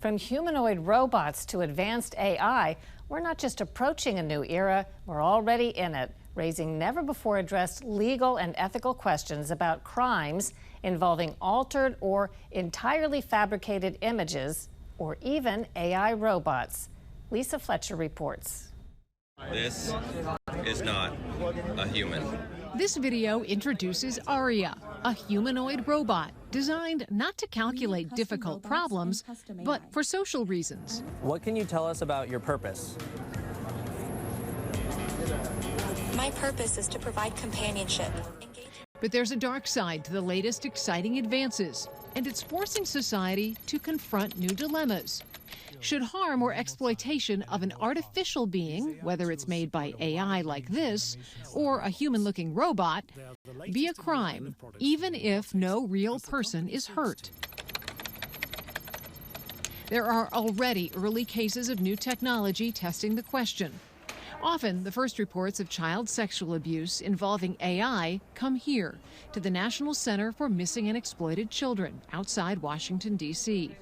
From humanoid robots to advanced AI, we're not just approaching a new era, we're already in it, raising never-before-addressed legal and ethical questions about crimes involving altered or entirely fabricated images, or even AI robots. Lisa Fletcher reports. This is not a human. This video introduces Aria, a humanoid robot designed not to calculate difficult problems, but for social reasons. What can you tell us about your purpose? My purpose is to provide companionship. But there's a dark side to the latest exciting advances, and it's forcing society to confront new dilemmas. Should harm or exploitation of an artificial being, whether it's made by AI like this or a human-looking robot, be a crime, even if no real person is hurt? There are already early cases of new technology testing the question. Often, the first reports of child sexual abuse involving AI come here, to the National Center for Missing and Exploited Children outside Washington, D.C.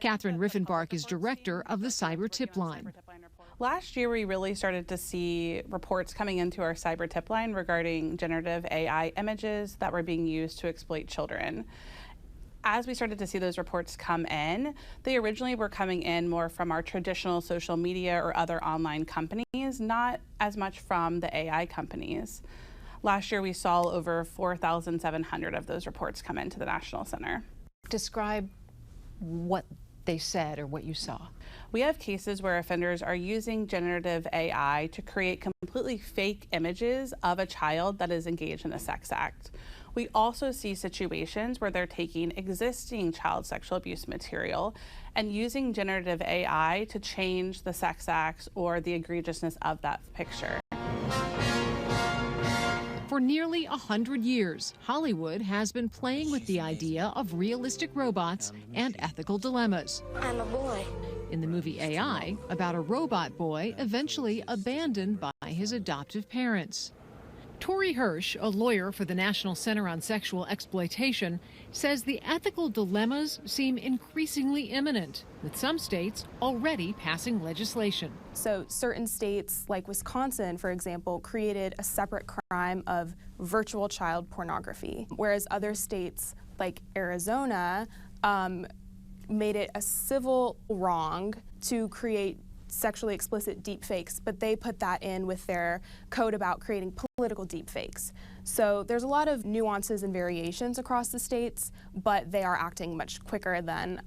Catherine Riffenbach is director of the Cyber Tip Line. Last year, we really started to see reports coming into our Cyber Tip Line regarding generative AI images that were being used to exploit children. As we started to see those reports come in, they originally were coming in more from our traditional social media or other online companies, not as much from the AI companies. Last year, we saw over 4,700 of those reports come into the National Center. Describe what they said or what you saw. We have cases where offenders are using generative AI to create completely fake images of a child that is engaged in a sex act. We also see situations where they're taking existing child sexual abuse material and using generative AI to change the sex acts or the egregiousness of that picture. For nearly 100 years, Hollywood has been playing with the idea of realistic robots and ethical dilemmas. I'm a boy. In the movie AI, about a robot boy eventually abandoned by his adoptive parents. Tori Hirsch, a lawyer for the National Center on Sexual Exploitation, says the ethical dilemmas seem increasingly imminent, with some states already passing legislation. So certain states, like Wisconsin, for example, created a separate crime of virtual child pornography, whereas other states, like Arizona, made it a civil wrong to create sexually explicit deepfakes, but they put that in with their code about creating political deepfakes. So there's a lot of nuances and variations across the states, but they are acting much quicker than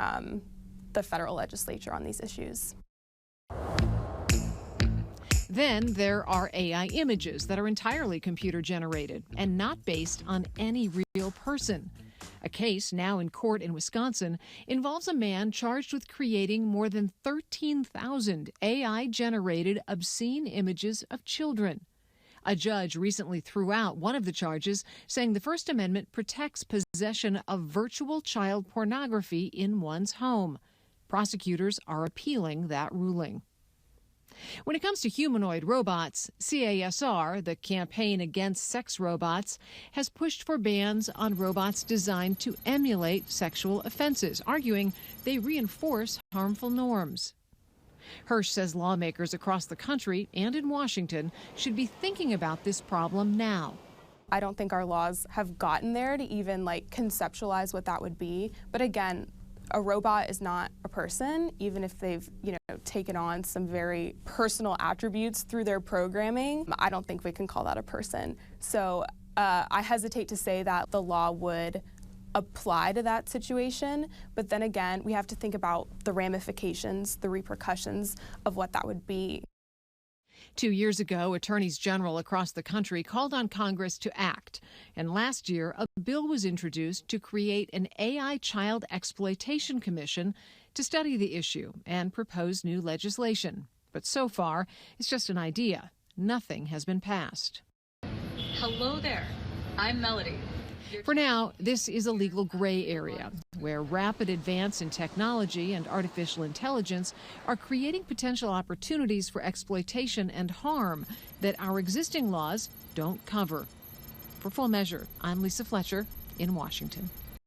the federal legislature on these issues. Then there are AI images that are entirely computer generated and not based on any real person. A case now in court in Wisconsin involves a man charged with creating more than 13,000 AI-generated obscene images of children. A judge recently threw out one of the charges, saying the First Amendment protects possession of virtual child pornography in one's home. Prosecutors are appealing that ruling. When it comes to humanoid robots, CASR, the Campaign Against Sex Robots, has pushed for bans on robots designed to emulate sexual offenses, arguing they reinforce harmful norms. Hirsch says lawmakers across the country and in Washington should be thinking about this problem now. I don't think our laws have gotten there to even conceptualize what that would be. But again, a robot is not a person, even if they've, taken on some very personal attributes through their programming. I don't think we can call that a person. So I hesitate to say that the law would apply to that situation, but then again, we have to think about the ramifications, the repercussions of what that would be. 2 years ago, attorneys general across the country called on Congress to act. And last year, a bill was introduced to create an AI Child Exploitation Commission to study the issue and propose new legislation. But so far, it's just an idea. Nothing has been passed. Hello there. I'm Melody. For now, this is a legal gray area where rapid advance in technology and artificial intelligence are creating potential opportunities for exploitation and harm that our existing laws don't cover. For Full Measure, I'm Lisa Fletcher in Washington.